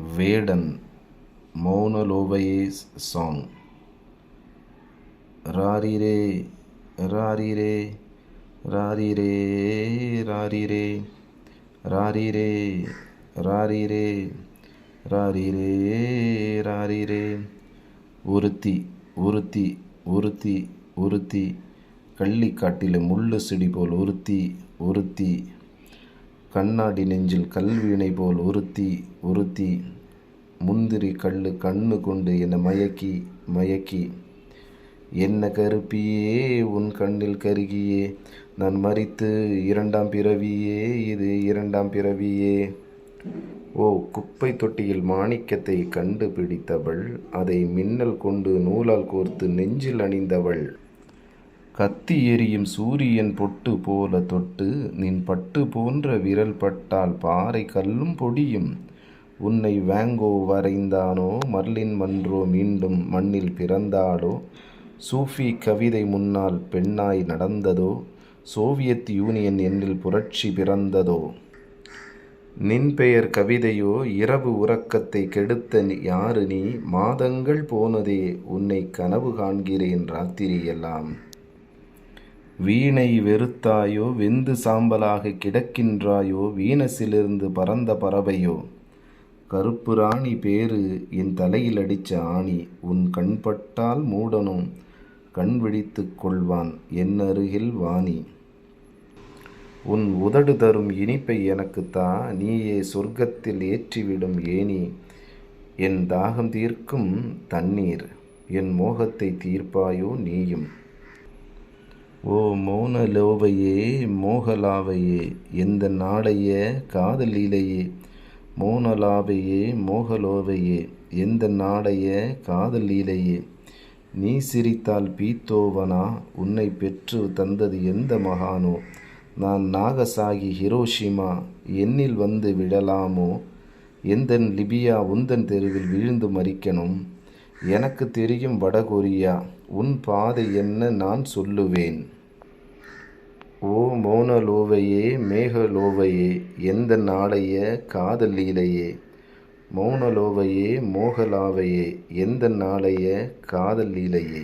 வேடன் மௌனலோவையே song. ராரிரே ராரிரே ராரிரே ராரிரே ராரிரே ராரிரே ராரிரே ராரிரே. ஒருத்தி ஒருத்தி ஒருத்தி ஒருத்தி கள்ளிக்காட்டிலே முள்ளு செடி போல் ஒருத்தி ஒருத்தி, கண்ணாடி நெஞ்சில் கல்வீணை போல் ஒருத்தி ஒருத்தி, முந்திரி கள்ளு கண்ணு கொண்டு என்னை மயக்கி மயக்கி, என்ன கருப்பியே உன் கண்ணில் கருகியே நான் மரித்து இரண்டாம் பிறவியே இது இரண்டாம் பிறவியே. ஓ குப்பை தொட்டியில் மாணிக்கத்தை கண்டுபிடித்தவள், அதை மின்னல் கொண்டு நூலால் கோர்த்து நெஞ்சில் அணிந்தவள், கத்தி எரியும் சூரியன் பொட்டு போல தொட்டு நின் பட்டு போன்ற விரல் பட்டால் பாறை கல்லும் பொடியும். உன்னை வேங்கோ வரைந்தானோ மர்லின் மன்றோ மீண்டும் மண்ணில் பிறந்தாளோ, சூஃபி கவிதை முன்னால் பெண்ணாய் நடந்ததோ, சோவியத் யூனியன் என்னில் புரட்சி பிறந்ததோ. நின் பெயர் கவிதையோ இரவு உறக்கத்தை கெடுத்த யாரு நீ, மாதங்கள் போனதே உன்னை கனவு காண்கிறேன் ராத்திரியெல்லாம். வீணை வெறுத்தாயோ வெந்து சாம்பலாக கிடக்கின்றாயோ, வீனஸிலிருந்து பறந்த பறவையோ. கருப்பு ராணி பேரு என் தலையில் அடித்த ஆணி, உன் கண்பட்டால் மூடனும் கண் விழித்து கொள்வான் என் அருகில் வாணி. உன் உதடு தரும் இனிப்பை எனக்குத்தா, நீயே சொர்க்கத்தில் ஏற்றிவிடும் ஏனி. என் தாகம் தீர்க்கும் தண்ணீர், என் மோகத்தை தீர்ப்பாயோ நீயும். ஓ மௌனலோவையே மோகலாவையே எந்த நாளைய காதலீலையே, மௌனலாவையே மோகலோவையே எந்த நாளைய காதலீலையே. நீ சிரித்தால் பீத்தோவனா, உன்னை பெற்று தந்தது எந்த மகானோ. நான் நாகசாகி ஹிரோஷிமா என்னில் வந்து விடலாமோ, எந்தன் லிபியா உந்தன் தெருவில் விழுந்து மறிக்கணும். எனக்கு தெரியும் வடகொரியா, உன் பாதை என்ன நான் சொல்லுவேன். ஓ மௌனலோவையே மேகலோவையே எந்த நாளைய காதலீலையே, மௌனலோவையே மோகலாவையே எந்த நாளைய காதலீலையே.